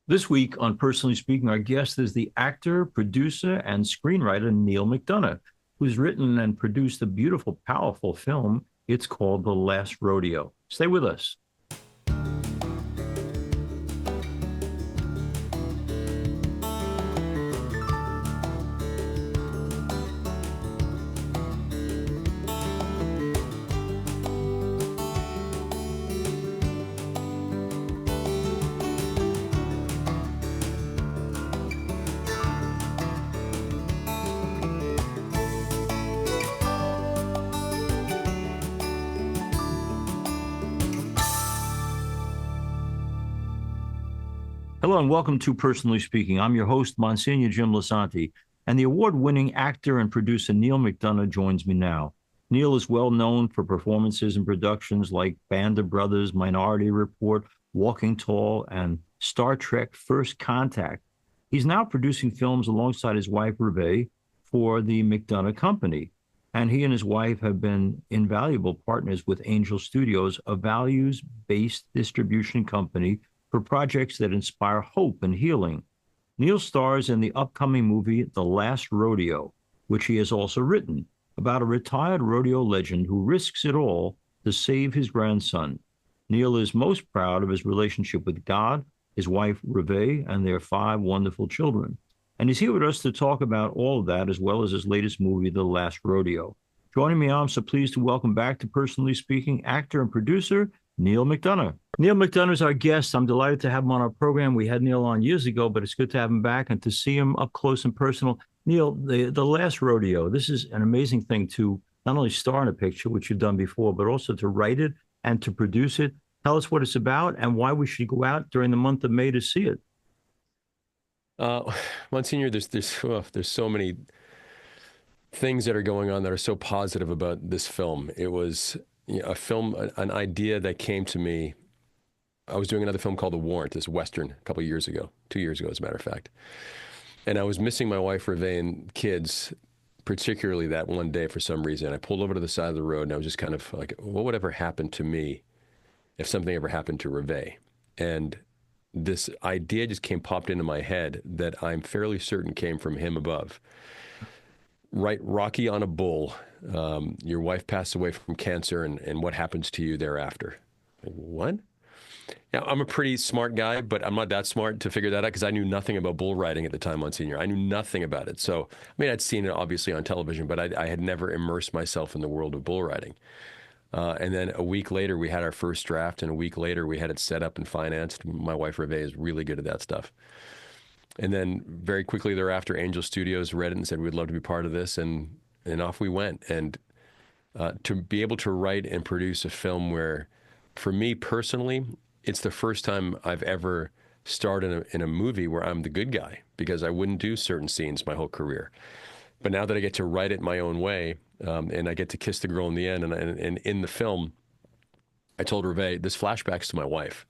This week on Personally Speaking, our guest is the actor, producer, and screenwriter Neal McDonough, who's written and produced a beautiful, powerful film. It's called The Last Rodeo. Stay with us. Hello and welcome to Personally Speaking. I'm your host, Monsignor Jim Lisante, and the award-winning actor and producer Neal McDonough joins me now. Neal is well known for performances in productions like Band of Brothers, Minority Report, Walking Tall, and Star Trek First Contact. He's now producing films alongside his wife, Reve, for the McDonough Company, and he and his wife have been invaluable partners with Angel Studios, a values-based distribution company for projects that inspire hope and healing. Neal stars in the upcoming movie The Last Rodeo, which he has also written, about a retired rodeo legend who risks it all to save his grandson. Neal is most proud of his relationship with God, his wife Reve, and their 5 wonderful children. And he's here with us to talk about all of that, as well as his latest movie, The Last Rodeo. Joining me, I'm so pleased to welcome back to Personally Speaking, actor and producer Neal McDonough. Neal McDonough is our guest. I'm delighted to have him on our program. We had Neal on years ago, but it's good to have him back and to see him up close and personal. Neal, the Last Rodeo, this is an amazing thing to not only star in a picture, which you've done before, but also to write it and to produce it. Tell us what it's about and why we should go out during the month of May to see it. Monsignor, there's so many things that are going on that are so positive about this film. It was a film, an idea that came to me. I was doing another film called The Warrant, this Western, a couple of years ago, 2 years ago, as a matter of fact. And I was missing my wife, Reve, and kids, particularly that one day for some reason. I pulled over to the side of the road and I was just kind of like, what would ever happen to me if something ever happened to Reve? And this idea just popped into my head that I'm fairly certain came from him above. Right, Rocky on a bull. Your wife passed away from cancer, and what happens to you thereafter? Like, what? Now, I'm a pretty smart guy, but I'm not that smart to figure that out because I knew nothing about bull riding at the time, Monsignor. I knew nothing about it. So, I mean, I'd seen it obviously on television, but I had never immersed myself in the world of bull riding. And then a week later, we had our first draft, and a week later, we had it set up and financed. My wife, Reve, is really good at that stuff. And then very quickly thereafter, Angel Studios read it and said, we'd love to be part of this. And off we went. And to be able to write and produce a film where, for me personally, it's the first time I've ever starred in a movie where I'm the good guy, because I wouldn't do certain scenes my whole career. But now that I get to write it my own way, and I get to kiss the girl in the end, and in the film, I told Reve, this flashbacks to my wife,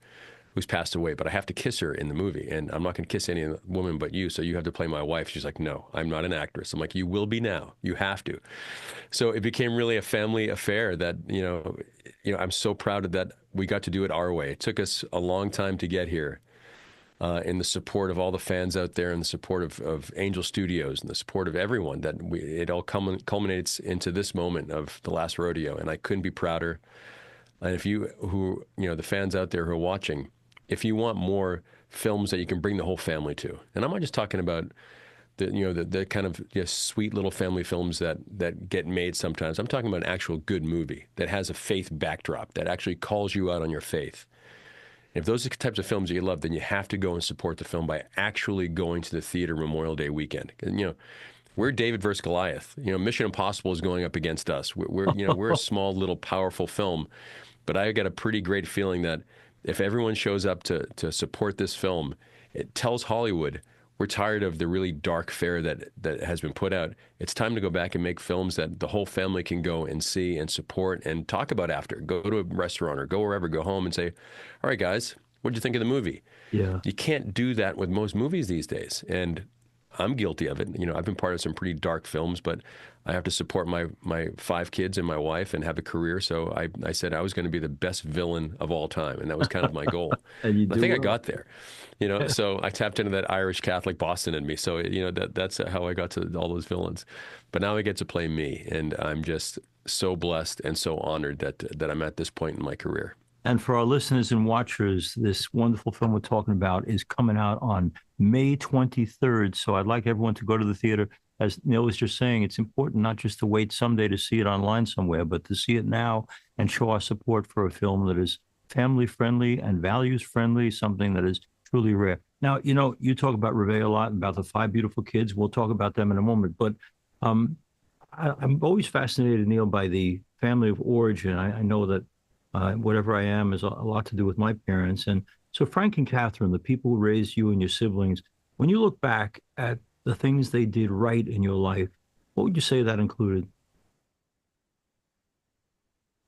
who's passed away, but I have to kiss her in the movie, and I'm not going to kiss any woman but you, so you have to play my wife. She's like, no, I'm not an actress. I'm like, you will be now. You have to. So it became really a family affair that, I'm so proud that we got to do it our way. It took us a long time to get here, in the support of all the fans out there, and the support of Angel Studios, and the support of everyone, that it all culminates into this moment of The Last Rodeo, and I couldn't be prouder. And if the fans out there who are watching, if you want more films that you can bring the whole family to, and I'm not just talking about the kind of sweet little family films that get made sometimes. I'm talking about an actual good movie that has a faith backdrop, that actually calls you out on your faith. If those are the types of films that you love, then you have to go and support the film by actually going to the theater Memorial Day weekend. And, we're David versus Goliath. Mission Impossible is going up against us. We're a small, little, powerful film, but I got a pretty great feeling that if everyone shows up to support this film, it tells Hollywood, we're tired of the really dark fare that has been put out. It's time to go back and make films that the whole family can go and see and support and talk about after. Go to a restaurant or go wherever, go home and say, all right, guys, what did you think of the movie? Yeah. You can't do that with most movies these days. And I'm guilty of it. You know, I've been part of some pretty dark films, but I have to support my 5 kids and my wife and have a career. So I said I was going to be the best villain of all time, and that was kind of my goal. And you And I do think I well. got there. You know, so I tapped into that Irish Catholic Boston in me. So you know that's how I got to all those villains. But now I get to play me, and I'm just so blessed and so honored that I'm at this point in my career. And for our listeners and watchers, this wonderful film we're talking about is coming out on May 23rd. So I'd like everyone to go to the theater. As Neil was just saying, it's important not just to wait someday to see it online somewhere, but to see it now and show our support for a film that is family friendly and values friendly, something that is truly rare. Now, you know, you talk about Reve a lot, about the 5 beautiful kids. We'll talk about them in a moment. But um, I'm always fascinated, Neil, by the family of origin. I know that whatever I am is a lot to do with my parents. And so, Frank and Catherine, the people who raised you and your siblings, when you look back at the things they did right in your life, what would you say that included?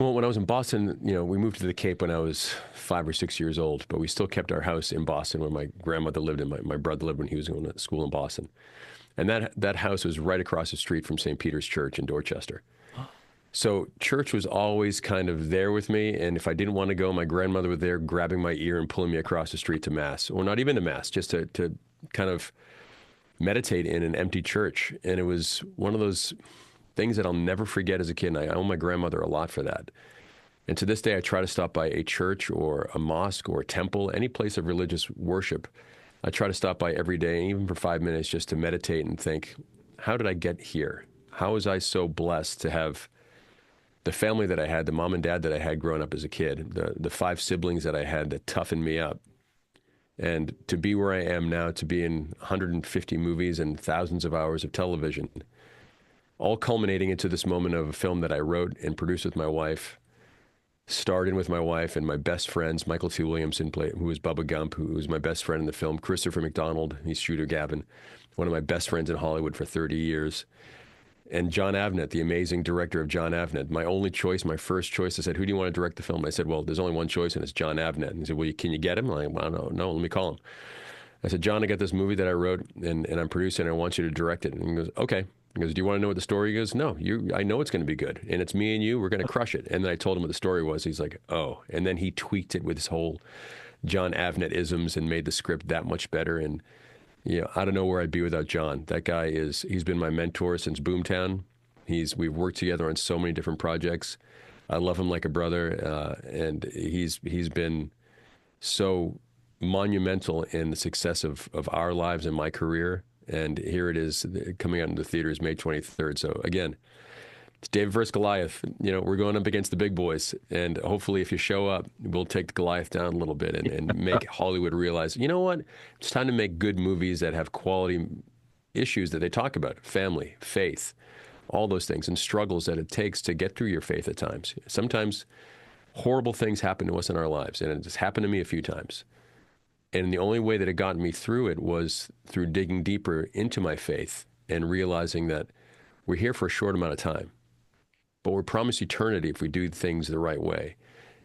Well, when I was in Boston, you know, we moved to the Cape when I was 5 or 6 years old, but we still kept our house in Boston where my grandmother lived and my brother lived when he was going to school in Boston. And that house was right across the street from St. Peter's Church in Dorchester. So church was always kind of there with me. And if I didn't want to go, my grandmother was there grabbing my ear and pulling me across the street to Mass, or not even to Mass, just to kind of meditate in an empty church. And it was one of those things that I'll never forget as a kid. And I owe my grandmother a lot for that. And to this day, I try to stop by a church or a mosque or a temple, any place of religious worship. I try to stop by every day, even for 5 minutes, just to meditate and think, how did I get here? How was I so blessed to have the family that I had, the mom and dad that I had growing up as a kid, the 5 siblings that I had that toughened me up, and to be where I am now, to be in 150 movies and thousands of hours of television, all culminating into this moment of a film that I wrote and produced with my wife, starred in with my wife and my best friends, Michael T. Williamson, who was Bubba Gump, who was my best friend in the film, Christopher McDonald, he's Shooter Gavin, one of my best friends in Hollywood for 30 years, and John Avnet, the amazing director of John Avnet. My only choice, my first choice, I said, who do you want to direct the film? And I said, well, there's only one choice, and it's John Avnet. And he said, well, can you get him? I'm like, well, no, let me call him. I said, John, I got this movie that I wrote, and I'm producing, and I want you to direct it. And he goes, okay. He goes, do you want to know what the story is? No, I know it's going to be good, and it's me and you. We're going to crush it. And then I told him what the story was. He's like, oh. And then he tweaked it with his whole John Avnet isms and made the script that much better. And you know, I don't know where I'd be without John. That guy he's been my mentor since Boomtown. We've worked together on so many different projects. I love him like a brother, and he's been so monumental in the success of our lives and my career. And here it is coming out in the theaters May 23rd. So again, it's David versus Goliath. You know, we're going up against the big boys. And hopefully if you show up, we'll take the Goliath down a little bit and make Hollywood realize, you know what? It's time to make good movies that have quality issues that they talk about. Family, faith, all those things, and struggles that it takes to get through your faith at times. Sometimes horrible things happen to us in our lives. And it's happened to me a few times. And the only way that it got me through it was through digging deeper into my faith and realizing that we're here for a short amount of time, but we're promised eternity if we do things the right way.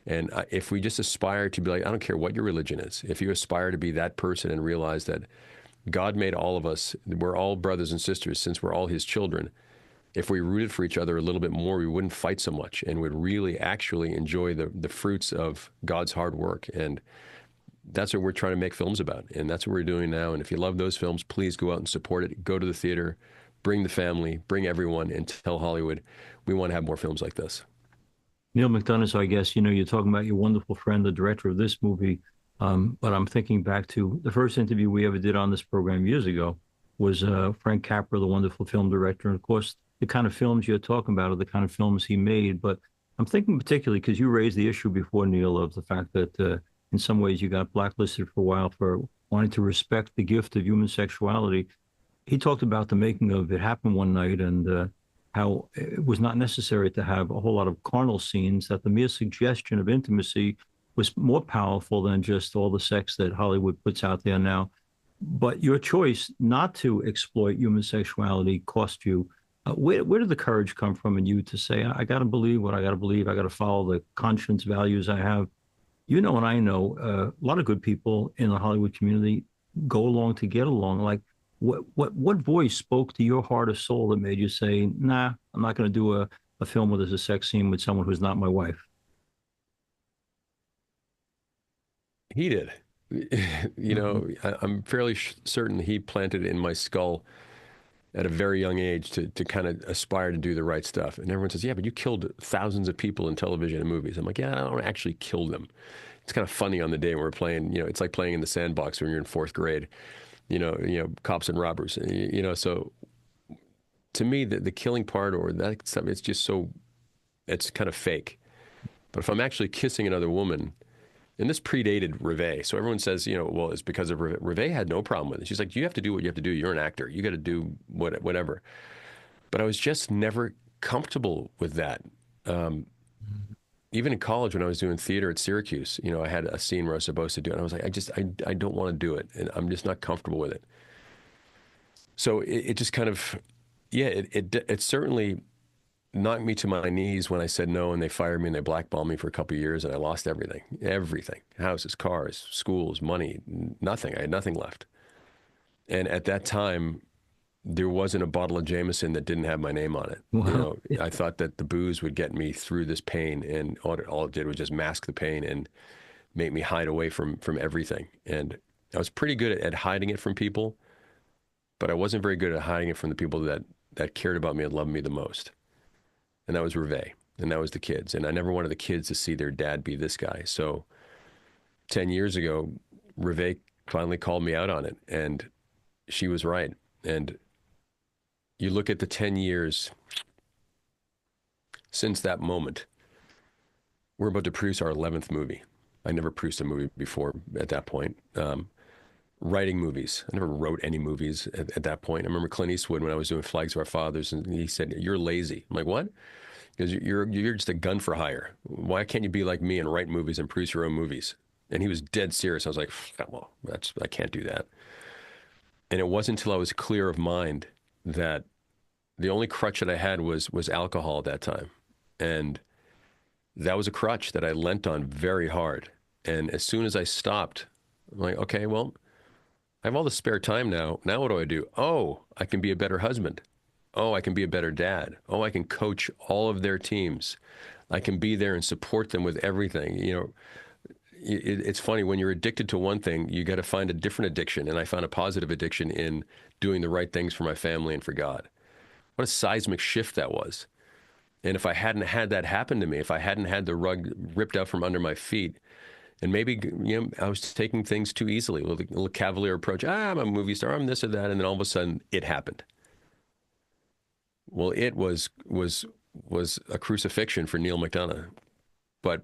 And if we just aspire to be like, I don't care what your religion is, if you aspire to be that person and realize that God made all of us, we're all brothers and sisters since we're all his children. If we rooted for each other a little bit more, we wouldn't fight so much and would really actually enjoy the fruits of God's hard work. And that's what we're trying to make films about. And that's what we're doing now. And if you love those films, please go out and support it. Go to the theater, bring the family, bring everyone, and tell Hollywood we want to have more films like this. Neal McDonough, so I guess, you know, you're talking about your wonderful friend, the director of this movie. But I'm thinking back to the first interview we ever did on this program years ago was Frank Capra, the wonderful film director. And of course, the kind of films you're talking about are the kind of films he made. But I'm thinking particularly because you raised the issue before, Neil, of the fact that in some ways you got blacklisted for a while for wanting to respect the gift of human sexuality. He talked about the making of It Happened One Night and how it was not necessary to have a whole lot of carnal scenes, that the mere suggestion of intimacy was more powerful than just all the sex that Hollywood puts out there now. But your choice not to exploit human sexuality cost you. Where did the courage come from in you to say, I got to believe what I got to believe, I got to follow the conscience values I have? You know, and I know a lot of good people in the Hollywood community go along to get along. Like, what voice spoke to your heart or soul that made you say, "Nah, I'm not going to do a film where there's a sex scene with someone who's not my wife"? He did. Mhm. I'm fairly certain he planted it in my skull at a very young age to kind of aspire to do the right stuff. And everyone says, yeah, but you killed thousands of people in television and movies. I'm like, yeah, I don't actually kill them. It's kind of funny on the day when we're playing, it's like playing in the sandbox when you're in fourth grade, cops and robbers, so to me, the killing part or that stuff, it's just it's kind of fake. But if I'm actually kissing another woman, and this predated Rivet. So everyone says, well, it's because of Rivet. Rivet had no problem with it. She's like, you have to do what you have to do. You're an actor. You got to do whatever. But I was just never comfortable with that. Um, Even in college, when I was doing theater at Syracuse, I had a scene where I was supposed to do it. And I was like, I don't want to do it. And I'm just not comfortable with it. So it just kind of, yeah, it certainly knocked me to my knees when I said no and they fired me and they blackballed me for a couple of years and I lost everything, houses, cars, schools, money, nothing. I had nothing left. And at that time, there wasn't a bottle of Jameson that didn't have my name on it. Wow. I thought that the booze would get me through this pain, and all it did was just mask the pain and make me hide away from everything. And I was pretty good at hiding it from people, but I wasn't very good at hiding it from the people that cared about me and loved me the most. And that was Rivet, and that was the kids. And I never wanted the kids to see their dad be this guy. So 10 years ago, Rivet finally called me out on it, and she was right. And you look at the 10 years since that moment, we're about to produce our 11th movie. I never produced a movie before at that point. Writing movies. I never wrote any movies at that point. I remember Clint Eastwood when I was doing Flags of Our Fathers, and he said, "You're lazy." I'm like, "What?" Because you're just a gun for hire. Why can't you be like me and write movies and produce your own movies? And he was dead serious. I was like, well, I can't do that. And it wasn't until I was clear of mind that the only crutch that I had was alcohol at that time. And that was a crutch that I lent on very hard. And as soon as I stopped, I'm like, okay, well, I have all the spare time now. Now what do I do? Oh, I can be a better husband. Oh, I can be a better dad. Oh, I can coach all of their teams. I can be there and support them with everything. It's funny when you're addicted to one thing, you got to find a different addiction. And I found a positive addiction in doing the right things for my family and for God. What a seismic shift that was. And if I hadn't had that happen to me, if I hadn't had the rug ripped out from under my feet, and maybe I was taking things too easily, a little cavalier approach. I'm a movie star, I'm this or that, and then all of a sudden it happened. Well, it was a crucifixion for Neal McDonough. But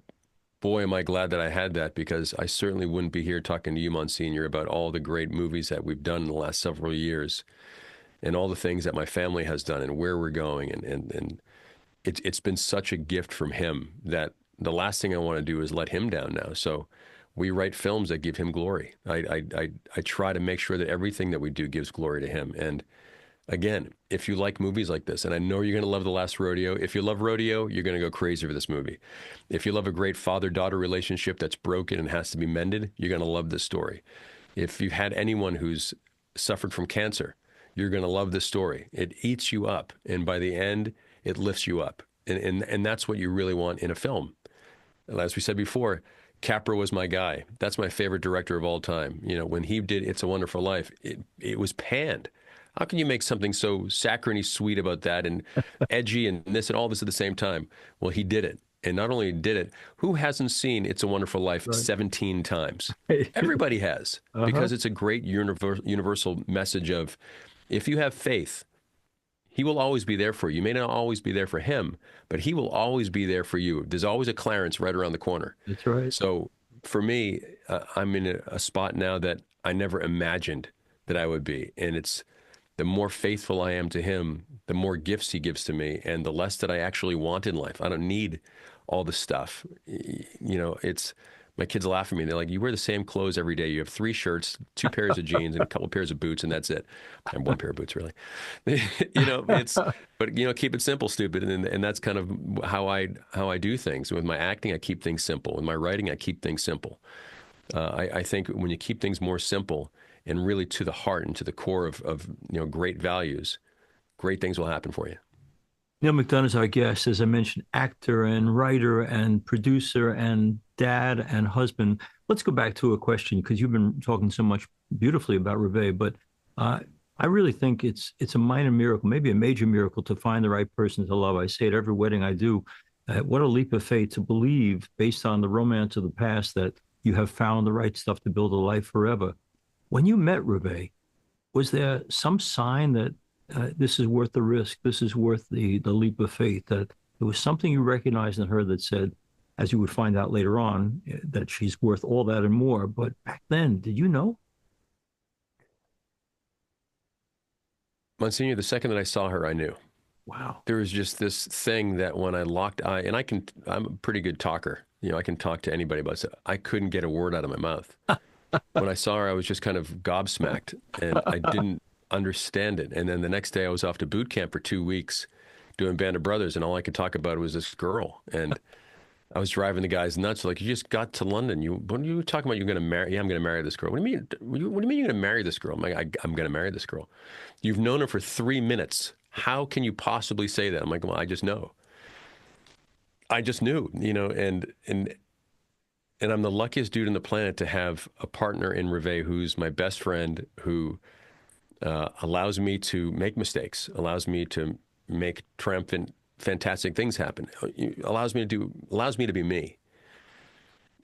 boy, am I glad that I had that, because I certainly wouldn't be here talking to you, Monsignor, about all the great movies that we've done in the last several years and all the things that my family has done and where we're going. And it's been such a gift from him that the last thing I want to do is let him down now. So we write films that give him glory. I try to make sure that everything that we do gives glory to him. And again, if you like movies like this, and I know you're going to love The Last Rodeo. If you love rodeo, you're going to go crazy for this movie. If you love a great father-daughter relationship that's broken and has to be mended, you're going to love this story. If you've had anyone who's suffered from cancer, you're going to love this story. It eats you up, and by the end, it lifts you up. And that's what you really want in a film. As we said before, Capra was my guy. That's my favorite director of all time. When he did It's a Wonderful Life, it was panned. How can you make something so saccharine sweet about that and edgy and this and all this at the same time? Well, he did it. And not only did it, who hasn't seen It's a Wonderful Life Right. 17 times? Everybody has, Uh-huh. because it's a great universal message of, if you have faith, he will always be there for you. You may not always be there for him, but he will always be there for you. There's always a Clarence right around the corner. That's right. So for me, I'm in a spot now that I never imagined that I would be. And it's the more faithful I am to him, the more gifts he gives to me, and the less that I actually want in life. I don't need all the stuff. It's my kids laugh at me. They're like, "You wear the same clothes every day. You have 3 shirts, 2 pairs of jeans, and a couple of pairs of boots, and that's it." And 1 pair of boots, really. But keep it simple, stupid. And that's kind of how I do things. With my acting, I keep things simple. With my writing, I keep things simple. I think when you keep things more simple and really to the heart and to the core of great values, great things will happen for you. Neal McDonough is our guest, as I mentioned, actor and writer and producer and dad and husband. Let's go back to a question because you've been talking so much beautifully about Revé, but uh, I really think it's a minor miracle, maybe a major miracle, to find the right person to love. I say it every wedding I do. What a leap of faith to believe, based on the romance of the past, that you have found the right stuff to build a life forever. When you met Revé, was there some sign that this is worth the risk? This is worth the leap of faith. That there was something you recognized in her that said, as you would find out later on, that she's worth all that and more. But back then, did you know? Monsignor, the second that I saw her, I knew. Wow. There was just this thing that when I locked eye, and I'm a pretty good talker. I can talk to anybody about it. I couldn't get a word out of my mouth. When I saw her, I was just kind of gobsmacked, and I didn't understand it. And then the next day, I was off to boot camp for 2 weeks doing Band of Brothers, and all I could talk about was this girl. And I was driving the guys nuts. Like, you just got to London. What are you talking about? You're going to marry? Yeah, I'm going to marry this girl. What do you mean? What do you mean you're going to marry this girl? I'm like, I'm going to marry this girl. You've known her for 3 minutes. How can you possibly say that? I'm like, well, I just know. I just knew, and I'm the luckiest dude on the planet to have a partner in Revé who's my best friend, who allows me to make mistakes, allows me to make triumphant, fantastic things happen, allows me to be me.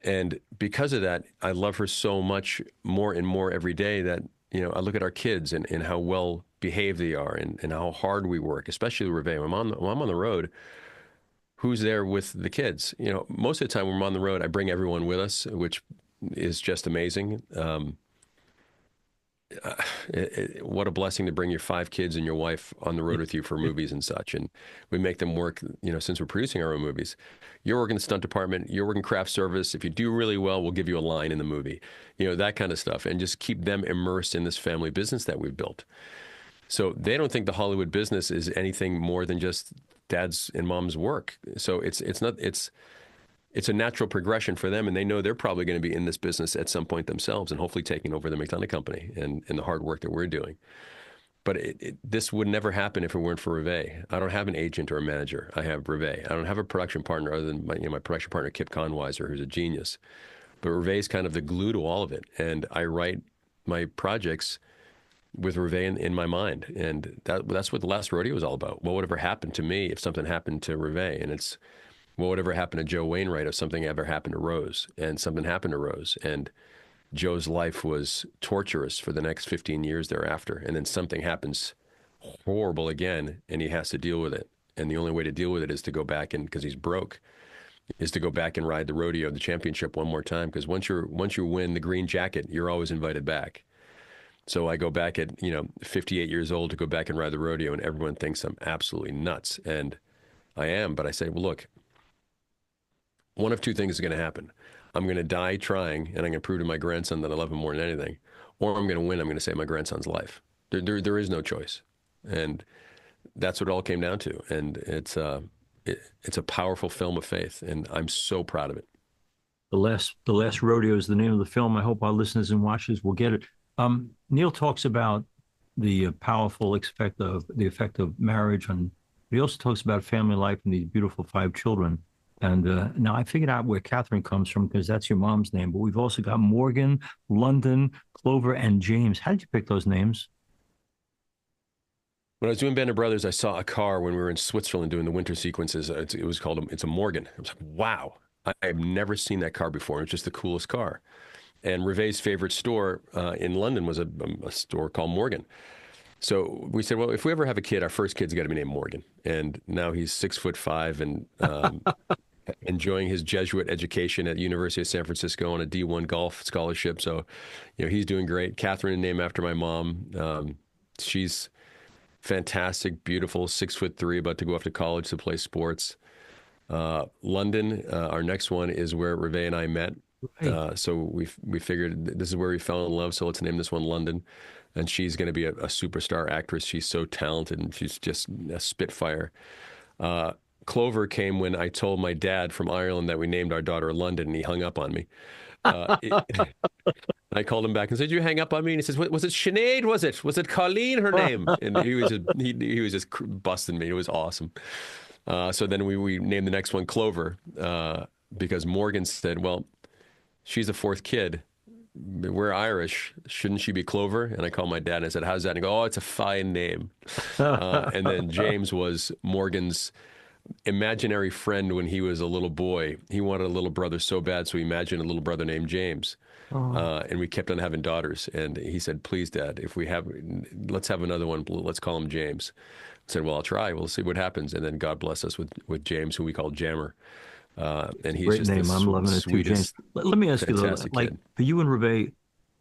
And because of that, I love her so much more and more every day that, I look at our kids and how well behaved they are and how hard we work, especially Revé. When I'm on the road, who's there with the kids? Most of the time when I'm on the road, I bring everyone with us, which is just amazing. What a blessing to bring your 5 kids and your wife on the road with you for movies and such. And we make them work, since we're producing our own movies. You're working the stunt department, you're working craft service. If you do really well, we'll give you a line in the movie, that kind of stuff. And just keep them immersed in this family business that we've built. So they don't think the Hollywood business is anything more than just dad's and mom's work. So it's a natural progression for them, and they know they're probably going to be in this business at some point themselves, and hopefully taking over the McDonough company and the hard work that we're doing. But this would never happen if it weren't for Revé. I don't have an agent or a manager. I have Revé. I don't have a production partner other than my production partner, Kip Conweiser, who's a genius. But Revé is kind of the glue to all of it, and I write my projects with Revé in my mind, and that's what the Last Rodeo is all about. What would ever happen to me if something happened to Revé? And it's what would ever happen to Joe Wainwright if something ever happened to Rose? And something happened to Rose, and Joe's life was torturous for the next 15 years thereafter. And then something happens horrible again, and he has to deal with it. And the only way to deal with it is to go back and, because he's broke, is to go back and ride the rodeo, the championship, one more time. Because once you win the green jacket, you're always invited back. So I go back at 58 years old to go back and ride the rodeo, and everyone thinks I'm absolutely nuts, and I am. But I say, well, look, one of two things is going to happen. I'm going to die trying, and I'm going to prove to my grandson that I love him more than anything, or I'm going to win. I'm going to save my grandson's life. There is no choice, and that's what it all came down to. And it's a powerful film of faith, and I'm so proud of it. The Last Rodeo is the name of the film. I hope our listeners and watchers will get it. Neal talks about the powerful effect of marriage, and he also talks about family life and these beautiful 5 children. And now I figured out where Catherine comes from because that's your mom's name. But we've also got Morgan, London, Clover, and James. How did you pick those names? When I was doing Band of Brothers, I saw a car when we were in Switzerland doing the winter sequences. It was called, it's a Morgan. I was like, wow, I've never seen that car before. It's just the coolest car. And Revé's favorite store in London was a store called Morgan. So we said, well, if we ever have a kid, our first kid's got to be named Morgan. And now he's 6'5" and enjoying his Jesuit education at University of San Francisco on a D1 golf scholarship. So, he's doing great. Catherine, named after my mom. She's fantastic, beautiful, 6'3", about to go off to college to play sports. London, our next one, is where Revé and I met. Right. So we figured this is where we fell in love. So let's name this one London. And she's going to be a superstar actress. She's so talented, and she's just a spitfire. Clover came when I told my dad from Ireland that we named our daughter London, and he hung up on me. I I called him back and said, "Did you hang up on me?" And he says, "Was it Sinead? Was it Colleen? Her name?" And he was just busting me. It was awesome. So then we named the next one Clover because Morgan said, "Well, she's the fourth kid. We're Irish. Shouldn't she be Clover?" And I called my dad and I said, "How's that?" And he go, "Oh, it's a fine name." And then James was Morgan's imaginary friend when he was a little boy. He wanted a little brother so bad, so he imagined a little brother named James. Oh, And we kept on having daughters. And he said, "Please, Dad, if we have, let's have another one. Let's call him James." I said, "Well, I'll try. We'll see what happens." And then God bless us with James, who we call Jammer. And he's great just the name. I'm loving it too, James. sweetest, Let me ask you though, fantastic like kid. for you and Reve,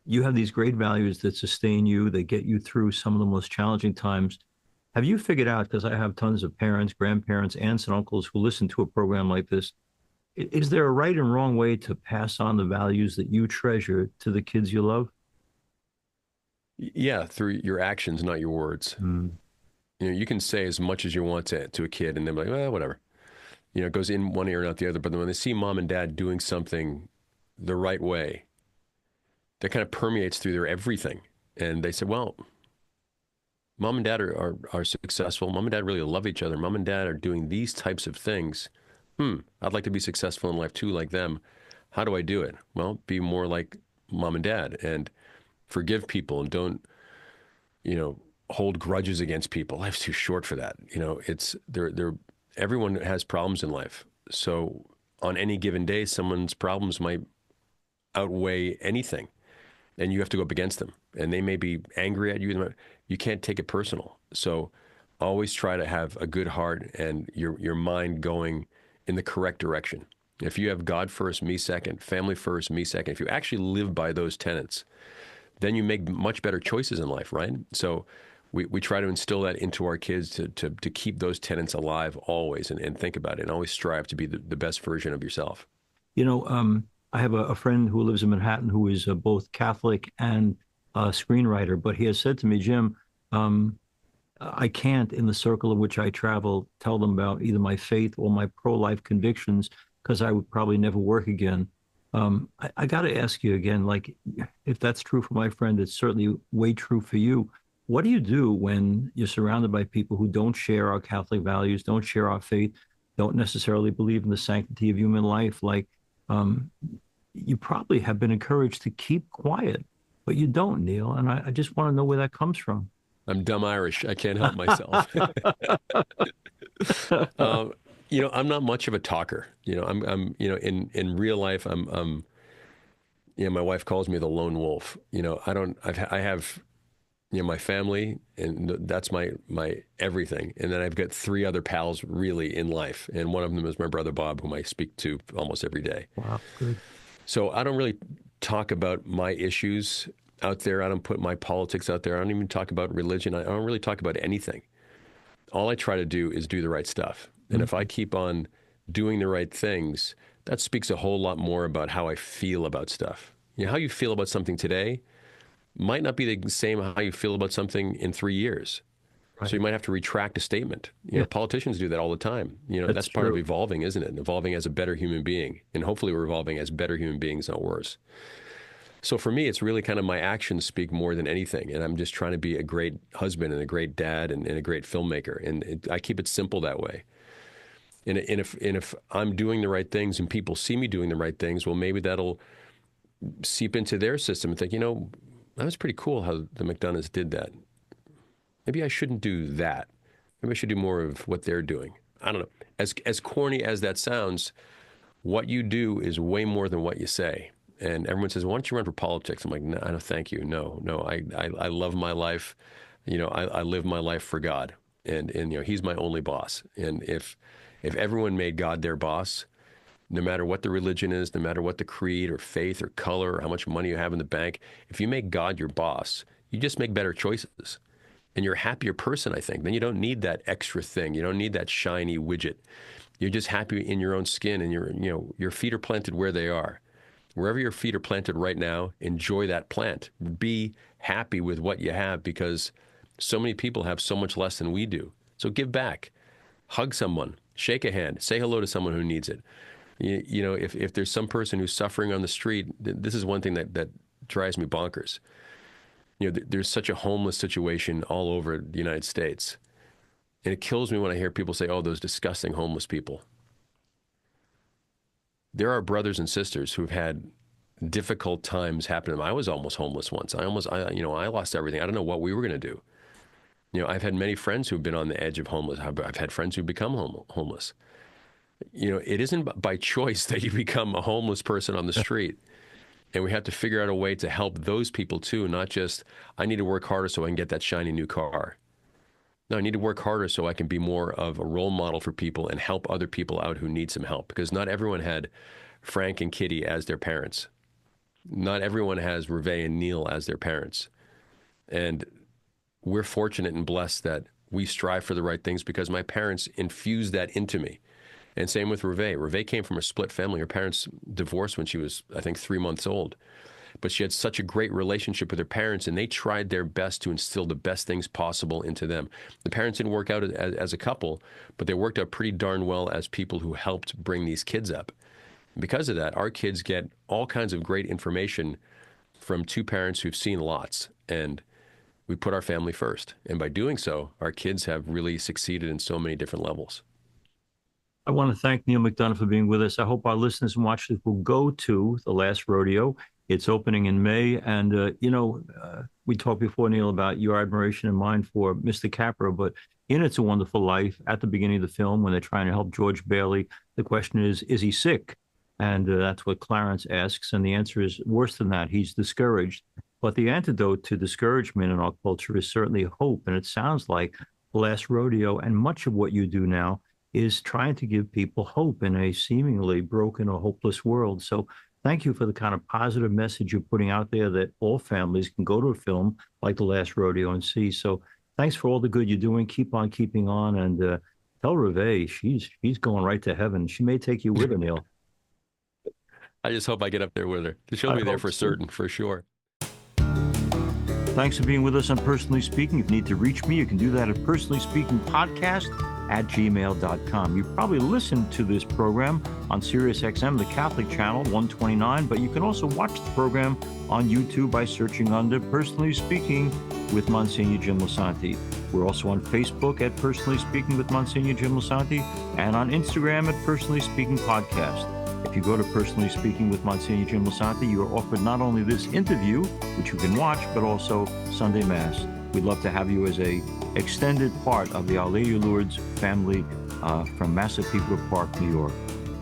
you have these great values that sustain you, that get you through some of the most challenging times. Have you figured out, because I have tons of parents, grandparents, aunts, and uncles who listen to a program like this, is there a right and wrong way to pass on the values that you treasure to the kids you love? Yeah, through your actions, not your words. Mm, You can say as much as you want to a kid, and they're like, "Well, whatever." It goes in one ear and out the other. But then when they see mom and dad doing something the right way, that kind of permeates through their everything. And they say, "Well, mom and dad are successful. Mom and dad really love each other. Mom and dad are doing these types of things. I'd like to be successful in life too, like them. How do I do it? Well, be more like mom and dad and forgive people and don't, you know, hold grudges against people. Life's too short for that. It's everyone has problems in life. So on any given day, someone's problems might outweigh anything, and you have to go up against them. And they may be angry at you. You can't take it personal. So always try to have a good heart and your mind going in the correct direction. If you have God first, me second, family first, me second, if you actually live by those tenets, then you make much better choices in life, right? So we try to instill that into our kids to keep those tenets alive always and think about it and always strive to be the best version of yourself. I have a friend who lives in Manhattan who is both Catholic and a screenwriter, but he has said to me, Jim, um, I can't, in the circle in which I travel, tell them about either my faith or my pro-life convictions because I would probably never work again. I got to ask you again, like, if that's true for my friend, it's certainly way true for you. What do you do when you're surrounded by people who don't share our Catholic values, don't share our faith, don't necessarily believe in the sanctity of human life? Like, um, you probably have been encouraged to keep quiet, but you don't, Neal. And I just want to know where that comes from. I'm dumb Irish. I can't help myself. um, I'm not much of a talker. In real life, my wife calls me the lone wolf. I have, my family, and that's my everything. And then I've got three other pals really in life, and one of them is my brother Bob, whom I speak to almost every day. Wow, good. So I don't really talk about my issues out there. I don't put my politics out there. I don't even talk about religion. I don't really talk about anything. All I try to do is do the right stuff. And if I Mhm. keep on doing the right things, that speaks a whole lot more about how I feel about stuff. How you feel about something today might not be the same how you feel about something in 3 years. So you Right. might have to retract a statement. Yeah, Politicians do that all the time. that's That's part of true. evolving, isn't it? Evolving as a better human being. And hopefully we're evolving as better human beings, not worse. So for me, it's really kind of my actions speak more than anything. And I'm just trying to be a great husband and a great dad and a great filmmaker. And I keep it simple that way. And if I'm doing the right things and people see me doing the right things, well, maybe that'll seep into their system and think, that was pretty cool how the McDonoughs did that. Maybe I shouldn't do that. Maybe I should do more of what they're doing. I don't know. As corny as that sounds, what you do is way more than what you say. And everyone says, "Why don't you run for politics?" I'm like, "No, no, thank you. No, no. I love my life. I live my life for God, and He's my only boss. And if everyone made God their boss, no matter what the religion is, no matter what the creed or faith or color or how much money you have in the bank, if you make God your boss, you just make better choices." And you're a happier person, I think. Then you don't need that extra thing. You don't need that shiny widget. You're just happy in your own skin, and your feet are planted where they are. Wherever your feet are planted right now, enjoy that plant. Be happy with what you have because so many people have so much less than we do. So give back. Hug someone. Shake a hand. Say hello to someone who needs it. If there's some person who's suffering on the street, this is one thing that drives me bonkers. There's such a homeless situation all over the United States. And it kills me when I hear people say, oh, those disgusting homeless people. There are brothers and sisters who've had difficult times happen to them. I was almost homeless once. I lost everything. I don't know what we were going to do. I've had many friends who've been on the edge of homeless. I've had friends who've become homeless. It isn't by choice that you become a homeless person on the street. And we have to figure out a way to help those people too, not just, I need to work harder so I can get that shiny new car. No, I need to work harder so I can be more of a role model for people and help other people out who need some help. Because not everyone had Frank and Kitty as their parents. Not everyone has Reve and Neal as their parents. And we're fortunate and blessed that we strive for the right things because my parents infused that into me. And same with Reve. Reve came from a split family. Her parents divorced when she was, I think, 3 months old. But she had such a great relationship with her parents, and they tried their best to instill the best things possible into them. The parents didn't work out as a couple, but they worked out pretty darn well as people who helped bring these kids up. Because of that, our kids get all kinds of great information from two parents who've seen lots, and we put our family first. And by doing so, our kids have really succeeded in so many different levels. I want to thank Neal McDonough for being with us. I hope our listeners and watchers will go to the Last Rodeo. It's opening in May. And, we talked before, Neal, about your admiration and mine for Mr. Capra, but in It's a Wonderful Life, at the beginning of the film, when they're trying to help George Bailey, the question is he sick? And that's what Clarence asks. And the answer is worse than that. He's discouraged. But the antidote to discouragement in our culture is certainly hope. And it sounds like the Last Rodeo and much of what you do now is trying to give people hope in a seemingly broken or hopeless world. So thank you for the kind of positive message you're putting out there that all families can go to a film like The Last Rodeo and see. So thanks for all the good you're doing. Keep on keeping on. And tell Reve she's going right to heaven. She may take you with her, Neal. I just hope I get up there with her. She'll be there for certain, for sure. Thanks for being with us on Personally Speaking. If you need to reach me, you can do that at personallyspeakingpodcast@gmail.com. You probably listened to this program on SiriusXM, the Catholic channel, 129, but you can also watch the program on YouTube by searching under Personally Speaking with Monsignor Jim Lisante. We're also on Facebook at Personally Speaking with Monsignor Jim Lisante and on Instagram at Personally Speaking Podcast. If you go to Personally Speaking with Monsignor Jim Lisante, you are offered not only this interview, which you can watch, but also Sunday Mass. We'd love to have you as a extended part of the Our Lady of Lourdes family from Massapequa Park, New York.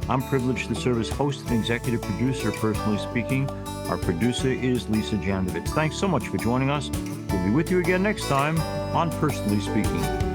I'm privileged to serve as host and executive producer of Personally Speaking. Our producer is Lisa Janovitz. Thanks so much for joining us. We'll be with you again next time on Personally Speaking.